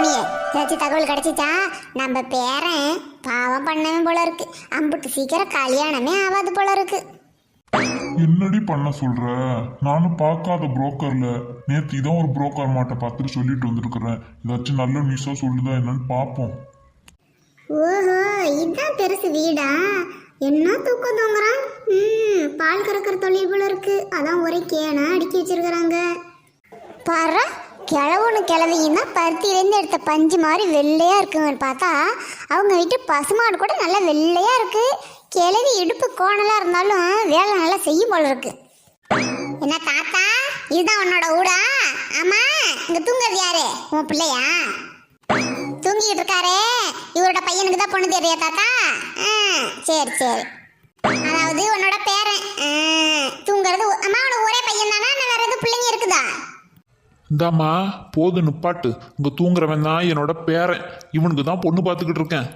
ராசாமணியே, ஏதாச்சும் தகவல் கிடைச்சிச்சா? நம்ம பேரன் பாவம் பண்ணவே போல இருக்கு. அம்புட்டு சீக்கிரம் கல்யாணமே ஆகாது போல இருக்கு. என்னடி பண்ண சொல்ற? நானும் பார்க்காத புரோக்கர்ல நேத்து இதான் ஒரு புரோக்கர் மாட்ட பார்த்துட்டு சொல்லிட்டு வந்திருக்கிறேன். ஏதாச்சும் நல்ல நியூஸா சொல்லுதா என்னன்னு பார்ப்போம். ஓஹோ, இதுதான் பெருசு வீடா? என்ன தூக்கம் தூங்குறான். பால் கறக்கிற தொழில் போல இருக்கு. அதான் ஒரே கேனா அடுக்கி வச்சிருக்கிறாங்க. பாரு, கிழவனு கிழவியும் தான் பருத்தியிலேருந்து எடுத்த பஞ்சு மாதிரி வெள்ளையா இருக்குங்கன்னு பார்த்தா அவங்க வீட்டு பசுமாடு கூட நல்லா வெள்ளையா இருக்கு. கிழவி இடுப்பு கோணலா இருந்தாலும் வேலை நல்லா செய்யும் போல இருக்கு. என்ன தாத்தா, இதுதான் உன்னோட ஊடா? ஆமா, இங்க தூங்குறது யாரு? உன் பிள்ளையா? தூங்கிட்டு இருக்காரே, இவரோட பையனுக்கு தான் பொண்ணு தெரியா தாத்தா? சரி சரி, அதாவது உன்னோட பேரன் தூங்குறது. அம்மா, உனக்கு ஒரே பையன் தானா? வேற எதுவும் பிள்ளைங்க இருக்குதா? இந்தாம்மா போது நிப்பாட்டு. இங்க தூங்குறவன் தான் என்னோட பேரன். இவனுக்கு தான் பொண்ணு பார்த்துக்கிட்டு இருக்கேன்.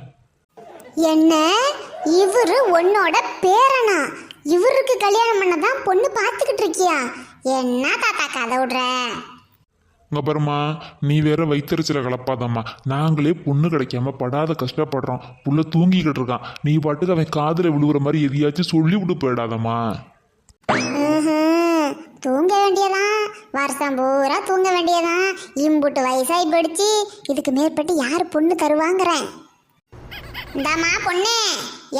என்ன, இவரு உன்னோட பேரனா? இவருக்கு கல்யாணம் பண்ணதான் பொண்ணு பார்த்துக்கிட்டு இருக்கியா? என்ன தாத்தா கதை விடுற? இங்க பாருமா, நீ வேற வைத்தறிச்சல கலப்பாதாம்மா. நாங்களே பொண்ணு கிடைக்காம படாத கஷ்டப்படுறோம். புள்ள தூங்கிக்கிட்டு இருக்கான். நீ பாட்டுக்கு அவன் காதுல விழுவுற மாதிரி எதையாச்சும் சொல்லி விட்டு போயிடாதம்மா. தூங்க வேண்டியதான், வருஷம் பூரா தூங்க வேண்டியதான். இம்புட்டு வயசாகி போயிடுச்சு, இதுக்கு மேற்பட்டு யார் பொண்ணு தருவாங்கிறேன். இந்தாம்மா பொண்ணு,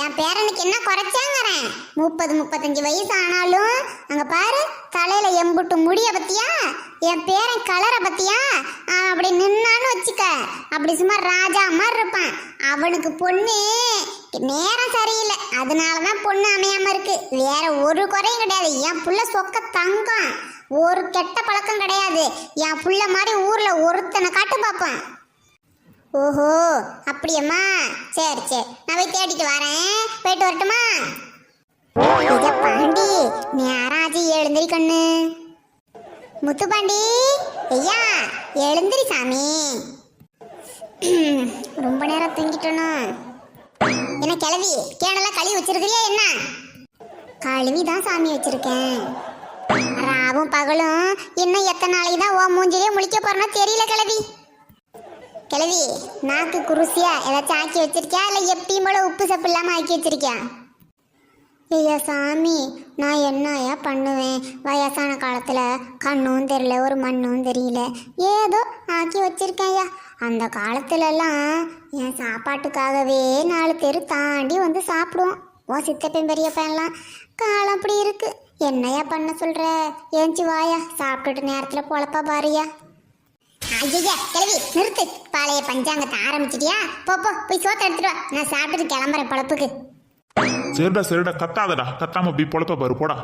என் பேரனுக்கு என்ன குறைச்சாங்கிறேன். 30-35 வயசு ஆனாலும் அங்க பாரு, தலையில எம்புட்டு முடிய பத்தியா, என் பேரன் கலரை பத்தியா. அப்படி நின்னான்னு வச்சுக்க, அப்படி சும்மா ராஜா மாதிரி இருப்பான். அவனுக்கு பொண்ணு நேரம் சரியில்லை, அதனாலதான் பொண்ணு அமையாம இருக்கு. வேற ஒரு குறையும் கிடையாது. என் புள்ள சொக்க தங்கம், ஒரு கெட்ட பழக்கம் கிடையாது. என் புள்ள மாதிரி ஊர்ல ஒருத்தனை காட்டு பார்ப்பான். ஓஹோ, அப்படியம்மா? சரி சரி, நான் போய் தேடிட்டு வரேன். போயிட்டு வரட்டுமா? பாண்டி, நேராஜி எழுந்திரி கண்ணு. முத்துப்பாண்டி ஐயா, எழுந்திரி சாமி. ரொம்ப நேரம் தூங்கிட்டோன்னு. என்ன கிளவி, கேனெல்லாம் கழுவி வச்சிருக்கிறியா என்ன? கழுவி தான் சாமி வச்சிருக்கேன். ராவும் பகலும் இன்னும் எத்தனை நாளைக்கு தான் ஓ மூஞ்சிலே முழிக்க போறேன்னா தெரியல கிளவி. கிளவி, நாக்கு குருசியா ஏதாச்சும் ஆக்கி வச்சிருக்கியா? இல்லை எப்பயும் போல உப்பு சப்பு இல்லாமல் ஆக்கி வச்சிருக்கியா? ஐயா சாமி, நான் என்னையா பண்ணுவேன்? வயசான காலத்தில் கண்ணும் தெரியல, ஒரு மண்ணும் தெரியல, ஏதோ ஆக்கி வச்சிருக்கேன்யா. அந்த காலத்துலலாம் என் சாப்பாட்டுக்காகவே 4 தெரு தாண்டி வந்து சாப்பிடுவோம். ஓ சித்தப்பன் பெரியப்பன்லாம். காலம் அப்படி இருக்கு. என்னையா பண்ண சொல்கிற? ஏஞ்சி வாயா, சாப்பிட்டுட்டு நேரத்தில் பொழப்பா பாருயா. ஐயா கிளவி, நிறுத்து. பாளைய பஞ்சாங்கத்தை ஆரம்பிச்சிட்டியா? போய் சோத்த எடுத்துட்டு வா. நான் சாப்பிட்டுட்டு கிளம்புறேன் பொழப்புக்கு. சரிடா கத்தாதடா. கத்தாம போய் பொழப்ப பாரு, போடா.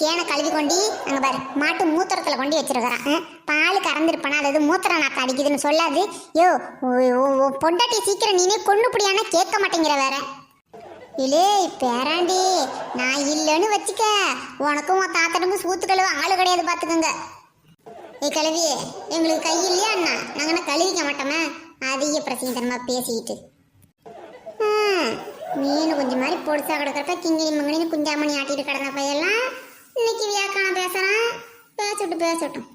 கேனை கழுவி கொண்டி அங்க பாரு, மாட்டு மூத்திரத்துல கொண்டு வச்சிருக்கிறான். பால் கறந்துருப்பானா, அது மூத்திர நாக்கு அடிக்குதுன்னு சொல்லாது. யோ, பொண்டாட்டி சீக்கிரம் நீனே கொண்டு புடியானா கேட்க மாட்டேங்கிற வேற. இல்லே பேராண்டி, நான் இல்லைன்னு வச்சுக்க, உனக்கும் உன் தாத்தனுக்கும் சூத்து கழுவ ஆளு கிடையாது பார்த்துக்கோங்க. கிளவி, எங்களுக்கு கை இல்லையா அண்ணா? நாங்கன்னா கழுவிக்க மாட்டோமே. அதிக பிரசங்கத்தனமா பேசிக்கிட்டு மீன் கொஞ்சம் மாதிரி பொடிசா கிடக்கிறப்ப கிங்கினி மங்கனின்னு குஞ்சாமணி ஆட்டிட்டு கிடந்த பையெல்லாம் இன்னைக்கு வியாக்கான பேசுறான். பேசட்டும்.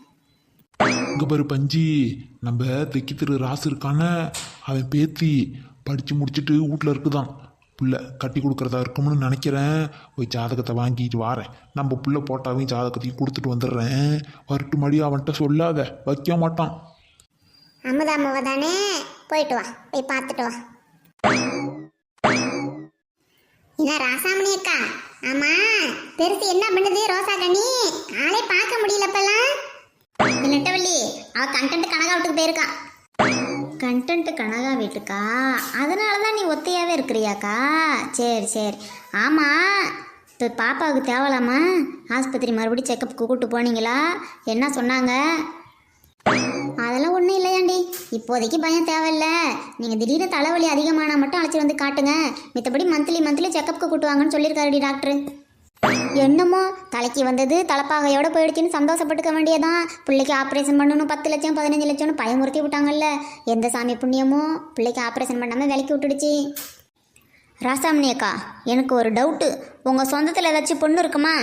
இங்க பாரு பஞ்சி, நம்ம தெக்கி திரு ராசு இருக்கான, அவன் பேத்தி படிச்சு முடிச்சுட்டு வீட்டில் இருக்குதான். புள்ள கட்டி கொடுக்குறதா இருக்கும்னு நினைக்கிறேன். போய் ஜாதகத்தை வாங்கிட்டு வாரேன். நம்ம புள்ள போட்டாவையும் ஜாதகத்தையும் கொடுத்துட்டு வந்துடுறேன். வரட்டு மடி அவன்கிட்ட சொல்லாத, வைக்க மாட்டான். அமுதாமாவ தானே, போயிட்டு வா, போய் பார்த்துட்டு வா. என்ன ராசாமணி அக்கா? ஆமா, பெருசு என்ன பண்ணுது ரோசா கண்ணி? ஆளே பார்க்க முடியலப்பெல்லாம். நெட்டவள்ளி, அவ கண்டென்ட் கனகா வீட்டுக்கு போயிருக்கா. கண்டென்ட் கனகா வீட்டுக்கா? அதனால தான் நீ ஒத்தையாவே இருக்கிறியாக்கா? சரி. ஆமாம், இப்போ பாப்பாவுக்கு தேவலாமா? ஆஸ்பத்திரி மறுபடியும் செக்கப்புக்கு கூப்பிட்டு போனீங்களா? என்ன சொன்னாங்க? அதெல்லாம் ஒன்றும் இல்லையாண்டி, இப்போதைக்கு பயம் தேவையில்லை. நீங்கள் திடீர்னு தலைவலி அதிகமானால் மட்டும் அழைச்சி வந்து காட்டுங்க. மித்தபடி மந்த்லி செக்கப்புக்கு கூட்டுவாங்கன்னு சொல்லியிருக்காருடி டாக்டர். என்னமோ தலைக்கு வந்தது தலைப்பாகையோடு போயிடுச்சுன்னு சந்தோஷப்பட்டுக்க வேண்டியதான். பிள்ளைக்கு ஆப்ரேஷன் பண்ணணும், 10 லட்சம் 15 லட்சம்னு பயமுறுத்தி விட்டாங்கல்ல. எந்த சாமி புண்ணியமோ பிள்ளைக்கு ஆப்ரேஷன் பண்ணாமல் விலக்கி விட்டுடுச்சு. ராசாமணி அக்கா, எனக்கு ஒரு டவுட்டு. உங்கள் சொந்தத்தில் ஏதாச்சும் பொண்ணு இருக்குமா?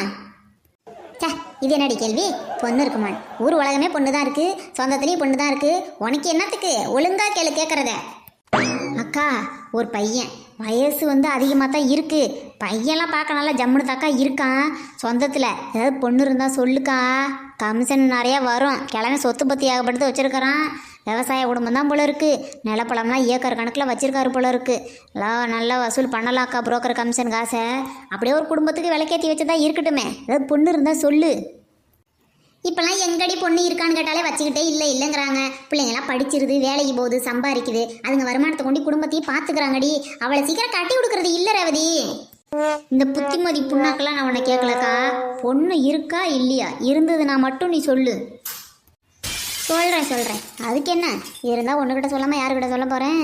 சே, இது என்னடி கேள்வி? பொண்ணு இருக்குமான், ஊர் உலகமே பொண்ணு தான் இருக்கு, சொந்தத்துலேயும் பொண்ணு தான் இருக்கு. உனக்கு என்னத்துக்கு? ஒழுங்கா கேளு கேட்கறத. அக்கா, ஒரு பையன் வயசு அதிகமாக தான் இருக்கு. பையன்லாம் பார்க்க நல்லா ஜம்முன்னு தாக்கா இருக்கான். சொந்தத்தில் ஏதாவது பொண்ணு இருந்தால் சொல்லுக்கா, கமிஷன் நிறையா வரும். கிழமை சொத்து பற்றி ஏகப்பட்டு வச்சுருக்கிறான். விவசாய குடும்பம் தான் போல இருக்குது. நிலப்பழம்லாம் ஏக்கர் கணக்கில் வச்சுருக்காரு போல இருக்குது. எல்லாம் நல்லா வசூல் பண்ணலாம்க்கா புரோக்கர் கமிஷன் காசை. அப்படியே ஒரு குடும்பத்துக்கு விலைக்கேற்றி வச்சதா இருக்கட்டுமே. ஏதாவது பொண்ணு இருந்தால் சொல்லு. இப்போல்லாம் எங்கடி பொண்ணு இருக்கான்னு கேட்டாலே வச்சுக்கிட்டே இல்லைங்கிறாங்க. பிள்ளைங்களாம் படிச்சிருது, வேலைக்கு போகுது, சம்பாதிக்குது. அதுங்க வருமானத்தை கொண்டு குடும்பத்தையும் பார்த்துக்கிறாங்கடி. அவளை சீக்கிரம் கட்டி கொடுக்கறது இல்லை ரேவதி. இந்த புத்திமதி புண்ணாக்கெல்லாம் நான் உன்னை கேட்கலக்கா. பொண்ணு இருக்கா இல்லையா? இருந்ததுன்னா மட்டும் நீ சொல்லு. சொல்கிறேன். அதுக்கு என்ன இருந்தால் ஒன்றுகிட்ட சொல்லாமல் யாருக்கிட்ட சொல்ல போகிறேன்?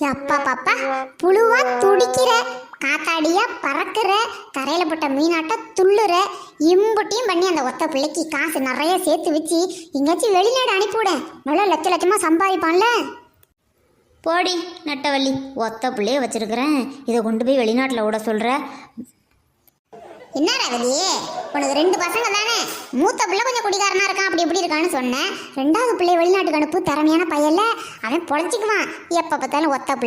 அப்பா பாப்பா, புழுவா துடிக்கிற, காத்தாடியா பறக்கிற, தரையில போட்ட மீனாட்ட துள்ளுற, இம்புட்டியும் பண்ணி அந்த ஒத்த பிள்ளைக்கு காசு நிறைய சேர்த்து வச்சு எங்கேயாச்சும் வெளிநாடு அனுப்பிவிட. நல்லா லட்சமாக சம்பாதிப்பான்ல. போடி நட்டவள்ளி, ஒத்த பிள்ளைய வச்சிருக்கிறேன், இதை கொண்டு போய் வெளிநாட்டில் விட சொல்கிற. என்ன ரவதி, உனக்கு 2 பசங்க தானே? மூத்த பிள்ளை கொஞ்சம் குடிகாரனா இருக்கான், அப்படி இப்படி இருக்கான்னு சொன்னேன். 2வது பிள்ளை வெளிநாட்டுக்கு அனுப்பு, திறமையான பையன்ல, அவன் பொழைச்சிக்குவான். எப்போ பார்த்தாலும் ஒத்த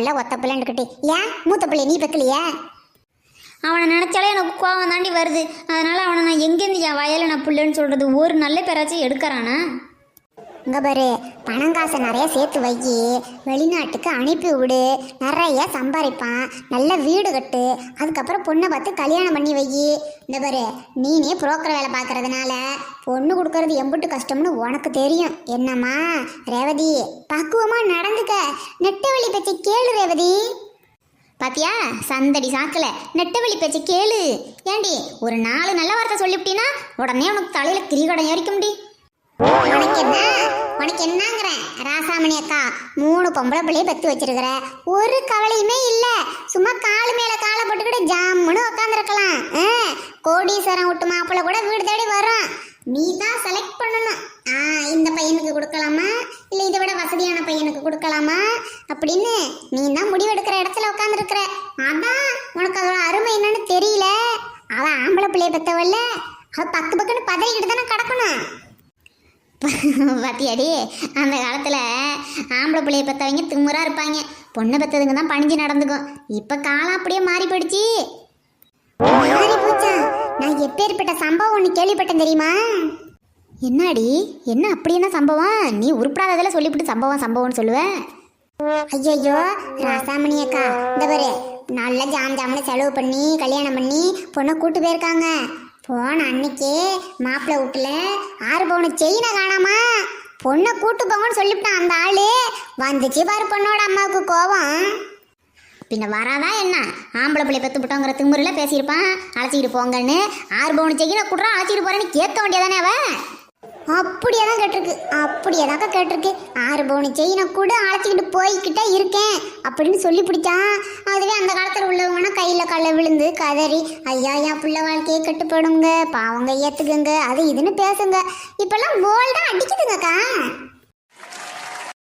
பிள்ளைன்னுக்கிட்டு. ஏன் மூத்த பிள்ளை நீ பெக்கலையா? அவனை நினச்சாலே எனக்கு கோவம் தாண்டி வருது. அதனால அவனை நான் எங்கேருந்து என் வயலில் நான் பிள்ளைன்னு சொல்கிறது? ஒரு நல்ல பேராச்சும் எடுக்கிறானா? இங்கே பாரு, பணம் காசை நிறைய சேர்த்து வை, வெளிநாட்டுக்கு அனுப்பி விடு, நிறைய சம்பாதிப்பான், நல்ல வீடு கட்டு, அதுக்கப்புறம் பொண்ணை பார்த்து கல்யாணம் பண்ணி வை. இந்த பாரு, நீனே புரோக்கர் வேலை பார்க்கறதுனால பொண்ணு கொடுக்கறது எம்பிட்டு கஷ்டம்னு உனக்கு தெரியும். என்னம்மா ரேவதி, பக்குவமாக நடந்துக்க. நெட்டவழி பேச்சை கேளு ரேவதி. பாத்தியா, சந்தடி சாக்கல நெட்டவழி பேச்சை கேளு. ஏண்டி, ஒரு 4 நல்ல வார்த்தை சொல்லிவிட்டீன்னா உடனே உனக்கு தலையில் கிரிகடம் ஏறிக்க முடியும். உனக்கு என்னங்கிறேன் ராசாமணி அக்கா, 3 பொம்பளை பிள்ளைய பெற்று வச்சிருக்கிற, ஒரு கவலையுமே இல்லை. சும்மா காலு மேலே காலை போட்டுக்கிட்டு ஜாமுன்னு உட்காந்துருக்கலாம். கோடீஸ்வரம் விட்டு மாப்பிள்ளை கூட வீடு தேடி வரும். நீ தான் செலக்ட் பண்ணணும். இந்த பையனுக்கு கொடுக்கலாமா, இல்லை இதை விட வசதியான பையனுக்கு கொடுக்கலாமா அப்படின்னு நீ தான் முடிவெடுக்கிற இடத்துல உட்காந்துருக்கிற. அதான் உனக்கு அதோட அருமை என்னன்னு தெரியல. அவள் ஆம்பளை பிள்ளைய பெற்றவல்ல, அவள் பக்குன்னு பதறிக்கிட்டு தானே கிடக்கணும். பாத்தியாடி, அந்த காலத்தில் ஆம்பளை பிள்ளைய பெற்றவங்க திமுறாக இருப்பாங்க, பொண்ணை பெற்றதுங்க தான் பணிஞ்சு நடந்துக்கும். இப்போ காலம் அப்படியே மாறி போயிடுச்சு. மாறி போச்சா? நான் எப்பேற்பட்ட சம்பவம் ஒன்று கேள்விப்பட்டேன் தெரியுமா? என்னாடி, என்ன அப்படி என்ன சம்பவம்? நீ உருப்படாததில் சொல்லிவிட்டு சம்பவம்னு சொல்லுவேன். ஐயோ ராசாமணி அக்கா, இந்த பாரு, நல்லா ஜாமன்னு செலவு பண்ணி கல்யாணம் பண்ணி பொண்ணை கூட்டு போயிருக்காங்க. போன அன்னைக்கே மாப்பிள்ளை வீட்டுல 6 பவுன் செயினை காணாமா. பொண்ணை கூட்டு போங்கன்னு சொல்லிவிட்டான் அந்த ஆளு. வந்துச்சு பாரு பொண்ணோட அம்மாவுக்கு கோபம். பின்ன வராதா என்ன? ஆம்பளை பிள்ளை பெற்று விட்டோங்கிற திமுறையில் பேசியிருப்பான். அழைச்சிக்கிட்டு போங்கன்னு 6 பவுன் செயினை கூட்டுறான், அழைச்சிட்டு போறேன்னு கேட்க வேண்டியதானே அவன்? அப்படியே தான் கேட்டிருக்கு. 6 பவுன் செயினை கூட அழைச்சிக்கிட்டு போய்கிட்டே இருக்கேன் அப்படின்னு சொல்லி பிடிச்சான். அதுவே அந்த காலத்தில் உள்ளவங்கன்னா கையில் கல்ல விழுந்து கதறி, ஐயா என் பிள்ளை வாழ்க்கையை கட்டுப்படுங்க, பாவங்க ஏற்றுக்குங்க, அது இதுன்னு பேசுங்க. இப்பெல்லாம் போல்டாக அடிக்குதுங்கக்கா.